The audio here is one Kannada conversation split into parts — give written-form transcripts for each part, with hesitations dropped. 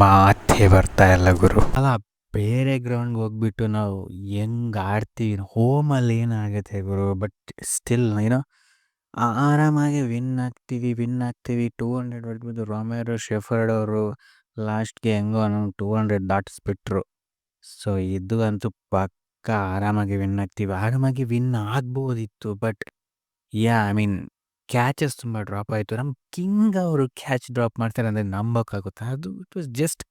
ಮಾತೇ ಬರ್ತಾ ಇಲ್ಲ ಗುರು. ಅಲ್ಲ, ಬೇರೆ ಗ್ರೌಂಡ್ಗೆ ಹೋಗ್ಬಿಟ್ಟು ನಾವು ಹೆಂಗ್ ಆಡ್ತೀವಿ, ಹೋಮಲ್ಲಿ ಏನಾಗುತ್ತೆ ಗುರು. ಬಟ್ ಸ್ಟಿಲ್ ಆರಾಮಾಗಿ ವಿನ್ ಆಗ್ತೀವಿ. 200 ಹೊಡೆದ್ಬಿಟ್ಟು ರೊಮೇರೋ ಶೆಫರ್ಡ್ ಅವರು ಲಾಸ್ಟ್ಗೆ ಹೆಂಗೋ 200 ದಾಟಿಸ್ಬಿಟ್ರು. ಸೊ ಇದು ಅಂತೂ ಪಕ್ಕ ಆರಾಮಾಗಿ ವಿನ್ ಆಗ್ತೀವಿ, ಆರಾಮಾಗಿ ವಿನ್ ಆಗ್ಬೋದಿತ್ತು. ಬಟ್ ಕ್ಯಾಚಸ್ ತುಂಬ ಡ್ರಾಪ್ ಆಯಿತು. ನಮ್ಮ ಕಿಂಗ್ ಅವರು ಕ್ಯಾಚ್ ಡ್ರಾಪ್ ಮಾಡ್ತಾರೆ ಅಂದರೆ ನಂಬೋಕ್ಕಾಗುತ್ತಾ? ಅದು it was just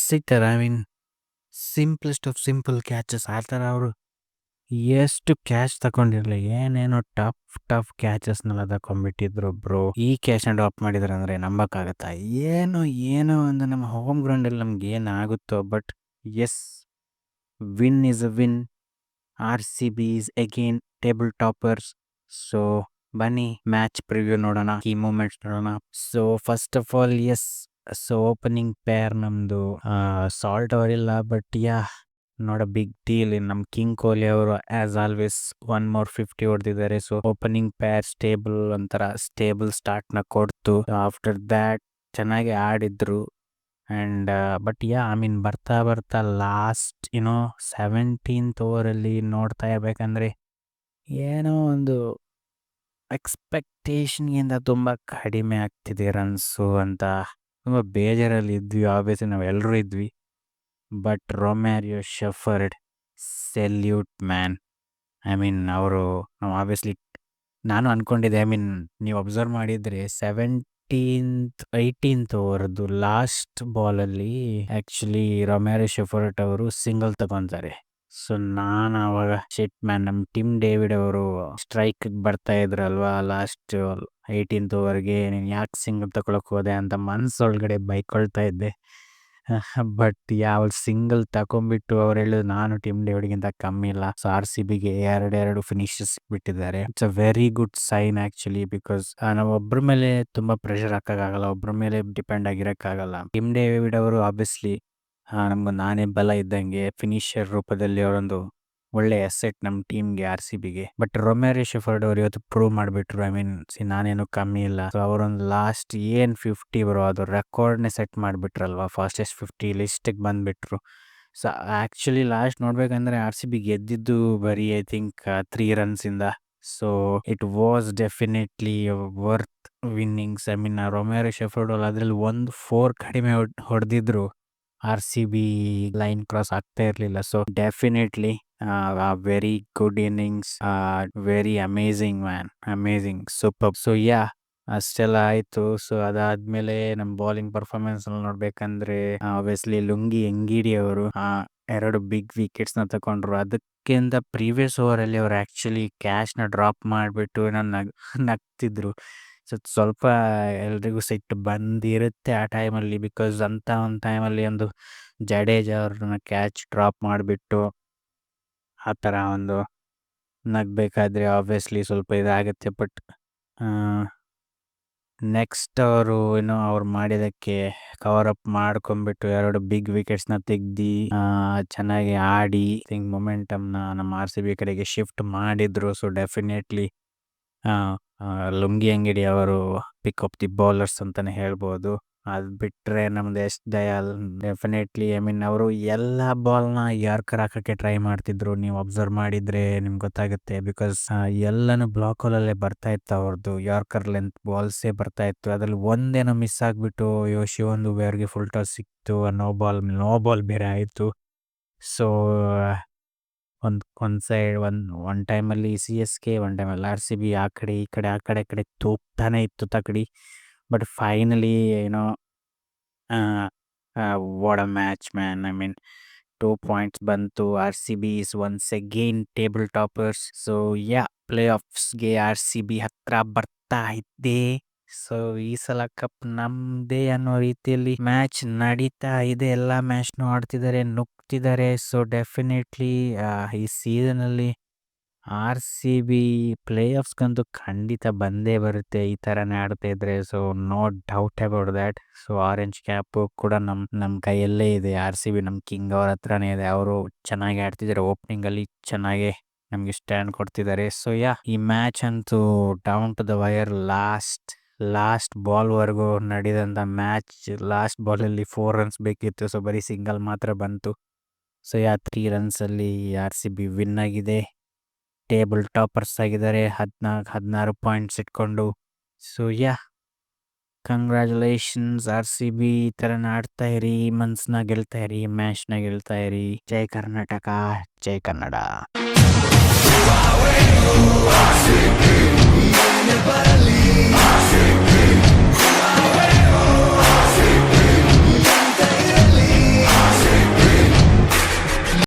sitter. Simplest of simple catches. ಆ ಥರ ಅವರು ಎಷ್ಟು ಕ್ಯಾಚ್ ತಗೊಂಡಿರಲಿ, ಏನೇನೋ ಟಫ್ ಕ್ಯಾಚಸ್ನೆಲ್ಲ ತಗೊಂಡ್ಬಿಟ್ಟಿದ್ರು ಬ್ರೋ. ಈ ಕ್ಯಾಚ್ನ ಡ್ರಾಪ್ ಮಾಡಿದ್ರು ಅಂದರೆ ನಂಬೋಕ್ಕಾಗತ್ತಾ? ಏನೋ ಒಂದು ನಮ್ಮ ಹೋಮ್ ಗ್ರೌಂಡಲ್ಲಿ ನಮ್ಗೆ ಏನಾಗುತ್ತೋ. But yes, win is a win. RCB is again table toppers. So ಬನ್ನಿ ಮ್ಯಾಚ್ ಪ್ರಿವ್ಯೂ ನೋಡೋಣ, ಕೀ ಮೂಮೆಂಟ್ಸ್ ನೋಡೋಣ. So first of all so opening pair ನಮ್ದು ಸಾಲ್ಟ್ ಅವರಿಲ್ಲ, but not a big deal. ನಮ್ಮ ಕಿಂಗ್ ಕೊಹ್ಲಿ ಅವರು ಆಸ್ ಆಲ್ವೇಸ್ 150 ಹೊಡೆದಿದ್ದಾರೆ. ಸೊ ಓಪನಿಂಗ್ ಪೇರ್ ಸ್ಟೇಬಲ್ ಸ್ಟಾರ್ಟ್ನ ಕೊಡ್ತು. ಆಫ್ಟರ್ ದ್ಯಾಟ್ ಚೆನ್ನಾಗಿ ಆಡಿದ್ರು. ಆ್ಯಂಡ್ ಬಟ್ ಬರ್ತಾ ಲಾಸ್ಟ್ 17th ಓವರಲ್ಲಿ ನೋಡ್ತಾ ಇರ್ಬೇಕಂದ್ರೆ ಏನೋ ಒಂದು ಎಕ್ಸ್ಪೆಕ್ಟೇಷನ್ಗಿಂತ ತುಂಬ ಕಡಿಮೆ ಆಗ್ತಿದೆ ರನ್ಸು ಅಂತ ತುಂಬ ಬೇಜಾರಲ್ಲಿ ಇದ್ವಿ. ಆಬ್ವಿಯಸ್ಲಿ ನಾವೆಲ್ಲರೂ ಇದ್ವಿ. But Romario Shepherd, salute man. ಅವರು ನಾವು ಆಬ್ವಿಯಸ್ಲಿ ನಾನು ಅಂದ್ಕೊಂಡಿದ್ದೆ, ನೀವು ಅಬ್ಸರ್ವ್ ಮಾಡಿದರೆ 18th ಓವರ್ದು ಲಾಸ್ಟ್ ಬಾಲಲ್ಲಿ ಆ್ಯಕ್ಚುಲಿ ರೊಮ್ಯಾರಿಯೋ ಶೆಫರ್ಡ್ ಅವರು ಸಿಂಗಲ್ ತಗೊತಾರೆ. ಸೊ ನಾನು ಆವಾಗ ಶಿಟ್ ಮ್ಯಾನ್, ನಮ್ಮ ಟಿಮ್ ಡೇವಿಡ್ ಅವರು ಸ್ಟ್ರೈಕ್ ಬರ್ತಾ ಇದ್ರಲ್ವಾ ಲಾಸ್ಟ್ 18th ಓವರ್ಗೆ, ನೀನು ಯಾಕೆ ಸಿಂಗಲ್ ತಗೊಳಕ್ಕೆ ಹೋದೆ ಅಂತ ಮನಸ್ಸೊಳಗಡೆ ಬೈಕೊಳ್ತಾ ಇದ್ದೆ. ಬಟ್ ಅವ್ರು ಸಿಂಗಲ್ ತಗೊಂಡ್ಬಿಟ್ಟು ಅವ್ರು ಹೇಳಿದ್ರು ನಾನು ಟಿಮ್ ಡೇವಿಡ್ಗಿಂತ ಕಮ್ಮಿ ಇಲ್ಲ. ಸೊ RCBಗೆ 2 ಫಿನಿಶಸ್ ಬಿಟ್ಟಿದ್ದಾರೆ. It's a very good sign actually. Because ನಾವು ಒಬ್ಬರ ಮೇಲೆ ತುಂಬ ಪ್ರೆಷರ್ ಹಾಕೋಕ್ಕಾಗಲ್ಲ, ಒಬ್ಬರ ಮೇಲೆ ಡಿಪೆಂಡ್ ಆಗಿರೋಕ್ಕಾಗಲ್ಲ. ಟಿಮ್ ಡೇವಿಡ್ ಅವರು ಆಬ್ವಿಯಸ್ಲಿ ನಮ್ಗೆ ನಾನೇ ಬಲ ಇದ್ದಂಗೆ, ಫಿನಿಷರ್ ರೂಪದಲ್ಲಿ ಅವರೊಂದು ಒಳ್ಳೆ ಅಸೆಟ್ ನಮ್ಮ ಟೀಮ್ಗೆ, RCBಗೆ. ಬಟ್ ರೊಮ್ಯಾರಿಯೋ ಶೆಫರ್ಡ್ ಅವರು ಇವತ್ತು ಪ್ರೂವ್ ಮಾಡಿಬಿಟ್ರು. ನಾನೇನು ಕಮ್ಮಿ ಇಲ್ಲ. ಸೊ ಅವರೊಂದು ಲಾಸ್ಟ್ 50 ಬರೋ ಅದು ರೆಕಾರ್ಡ್ನೇ ಸೆಟ್ ಮಾಡಿಬಿಟ್ರಲ್ವಾ, ಫಾಸ್ಟೆಸ್ಟ್ 50 ಲಿಸ್ಟಿಗೆ ಬಂದುಬಿಟ್ರು. ಸೊ ಆ್ಯಕ್ಚುಲಿ ಲಾಸ್ಟ್ ನೋಡ್ಬೇಕಂದ್ರೆ RCB ಗೆದ್ದಿದ್ದು ಬರೀ ಐ ಥಿಂಕ್ 3 ರನ್ಸಿಂದ. So it was definitely worth winnings. Romario Shepherd ಅದರಲ್ಲಿ 4 ಕಡಿಮೆ ಹೊಡೆದಿದ್ರು RCB ಲೈನ್ ಕ್ರಾಸ್ ಆಗ್ತಾ ಇರಲಿಲ್ಲ. So definitely very good innings, very amazing man, amazing, super. So ಅಷ್ಟೆಲ್ಲ ಆಯಿತು. ಸೊ ಅದಾದಮೇಲೆ ನಮ್ಮ ಬೌಲಿಂಗ್ ಪರ್ಫಾರ್ಮೆನ್ಸ್ ನೋಡ್ಬೇಕಂದ್ರೆ ಆಬ್ವಿಯಸ್ಲಿ ಲುಂಗಿ ಎಂಗಿಡಿ ಅವರು 2 ಬಿಗ್ ವಿಕೆಟ್ಸ್ನ ತಗೊಂಡ್ರು. ಅದಕ್ಕಿಂತ ಪ್ರೀವಿಯಸ್ ಓವರಲ್ಲಿ ಅವರು ಆ್ಯಕ್ಚುಲಿ ಕ್ಯಾಚ್ನ ಡ್ರಾಪ್ ಮಾಡಿಬಿಟ್ಟು ನಗ್ತಿದ್ರು. ಸೊ ಸ್ವಲ್ಪ ಎಲ್ರಿಗೂ ಸಿಟ್ಟು ಬಂದಿರುತ್ತೆ ಆ ಟೈಮಲ್ಲಿ. ಬಿಕಾಸ್ ಅಂತ ಒಂದು ಟೈಮಲ್ಲಿ ಒಂದು ಜಡೇಜಾ ಅವ್ರನ್ನ ಕ್ಯಾಚ್ ಡ್ರಾಪ್ ಮಾಡಿಬಿಟ್ಟು ಆ ಥರ ಒಂದು ನಗಬೇಕಾದ್ರೆ ಆಬ್ವಿಯಸ್ಲಿ ಸ್ವಲ್ಪ ಇದಾಗುತ್ತೆ. ಬಟ್ ನೆಕ್ಸ್ಟ್ ಅವರು ಅವ್ರು ಮಾಡಿದ್ದಕ್ಕೆ ಕವರ್ ಅಪ್ ಮಾಡ್ಕೊಂಡ್ಬಿಟ್ಟು 2 ಬಿಗ್ ವಿಕೆಟ್ಸ್ನ ತೆಗ್ದು ಚೆನ್ನಾಗಿ ಆಡಿ ಮೊಮೆಂಟಮ್ನ ನಮ್ಮ RCB ಕಡೆಗೆ ಶಿಫ್ಟ್ ಮಾಡಿದ್ರು. ಸೊ ಡೆಫಿನೆಟ್ಲಿ ಲುಂಗಿ ಅಂಗಡಿ ಅವರು ಪಿಕ್ ಅಪ್ ದಿ ಬೌಲರ್ಸ್ ಅಂತಲೇ ಹೇಳ್ಬೋದು. ಅದು ಬಿಟ್ಟರೆ ನಮ್ದು ಎಸ್ ದಯಾಲ್ ಡೆಫಿನೆಟ್ಲಿ ಅವರು ಎಲ್ಲ ಬಾಲ್ನ ಯಾರ್ಕರ್ ಹಾಕೋಕ್ಕೆ ಟ್ರೈ ಮಾಡ್ತಿದ್ರು. ನೀವು ಅಬ್ಸರ್ವ್ ಮಾಡಿದರೆ ನಿಮ್ಗೆ ಗೊತ್ತಾಗುತ್ತೆ. ಬಿಕಾಸ್ ಎಲ್ಲನೂ ಬ್ಲಾಕ್ ಹೋಲಲ್ಲೇ ಬರ್ತಾ ಇತ್ತು ಅವ್ರದ್ದು. ಯಾರ್ಕರ್ ಲೆಂತ್ ಬಾಲ್ಸೇ ಬರ್ತಾ ಇತ್ತು. ಅದರಲ್ಲಿ ಒಂದೇನೋ ಮಿಸ್ ಆಗಿಬಿಟ್ಟು ಶಿವನ್ ದುಬೆ ಅವ್ರಿಗೆ ಫುಲ್ ಟಾಸ್ ಸಿಕ್ತು. ನೋ ಬಾಲ್ ಬೇರೆ ಆಯಿತು. ಸೊ ಒಂದು ಸೈಡ್ ಒನ್ ಟೈಮಲ್ಲಿ CSK, ಒನ್ ಟೈಮಲ್ಲಿ RCB ಆ ಕಡೆ ಈ ಕಡೆ ತೂಗ್ತಾನೆ ಇತ್ತು ತಕಡಿ. But finally what a match man. 2 points ಬಂತು. RCB is once again table toppers. So play ಆಫ್ಸ್ಗೆ RCB ಹತ್ರ ಬರ್ತಾ ಇದೆ. ಸೊ ಈ ಸಲ ಕಪ್ ನಮ್ಮದೇ ಅನ್ನೋ ರೀತಿಯಲ್ಲಿ ಮ್ಯಾಚ್ ನಡೀತಾ ಇದೆ. ಎಲ್ಲ ಮ್ಯಾಚ್ನೂ ಆಡ್ತಿದ್ದಾರೆ, ನುಗ್ತಿದ್ದಾರೆ. ಸೊ ಡೆಫಿನೆಟ್ಲಿ ಈ ಸೀಸನಲ್ಲಿ RCB ಪ್ಲೇ ಆಫ್ಸ್ಗಂತೂ ಖಂಡಿತ ಬಂದೇ ಬರುತ್ತೆ ಈ ಥರನೇ ಆಡ್ತಾ ಇದ್ರೆ. So no doubt about that. So orange cap ಕೂಡ ನಮ್ಮ ಕೈಯಲ್ಲೇ ಇದೆ. RCB ನಮ್ಮ ಕಿಂಗ್ ಅವ್ರ ಹತ್ರನೇ ಇದೆ. ಅವರು ಚೆನ್ನಾಗಿ ಆಡ್ತಿದ್ದಾರೆ. ಓಪನಿಂಗಲ್ಲಿ ಚೆನ್ನಾಗಿ ನಮಗೆ ಸ್ಟ್ಯಾಂಡ್ ಕೊಡ್ತಿದ್ದಾರೆ. ಸೊ ಈ ಮ್ಯಾಚ್ ಅಂತೂ down to the wire, last ಬಾಲ್ವರೆಗೂ ನಡೆದಂಥ ಮ್ಯಾಚ್ ಲಾಸ್ಟ್ ಬಾಲಲ್ಲಿ 4 ರನ್ಸ್ ಬೇಕಿತ್ತು. ಸೊ ಬರೀ ಸಿಂಗಲ್ ಮಾತ್ರ ಬಂತು. ಸೊ 3 ರನ್ಸಲ್ಲಿ RCB ವಿನ್ ಆಗಿದೆ. ಟೇಬಲ್ ಟಾಪರ್ಸ್ ಆಗಿದ್ದಾರೆ 16 ಪಾಯಿಂಟ್ಸ್ ಇಟ್ಕೊಂಡು. So congratulations RCB. ಈ ಥರನ ಆಡ್ತಾ ಇರಿ, ಮನ್ಸನ್ನ ಗೆಲ್ತಾ ಇರಿ, ಮ್ಯಾಚ್ನ ಗೆಲ್ತಾ ಇರಿ. ಜೈ ಕರ್ನಾಟಕ, ಜೈ ಕನ್ನಡ.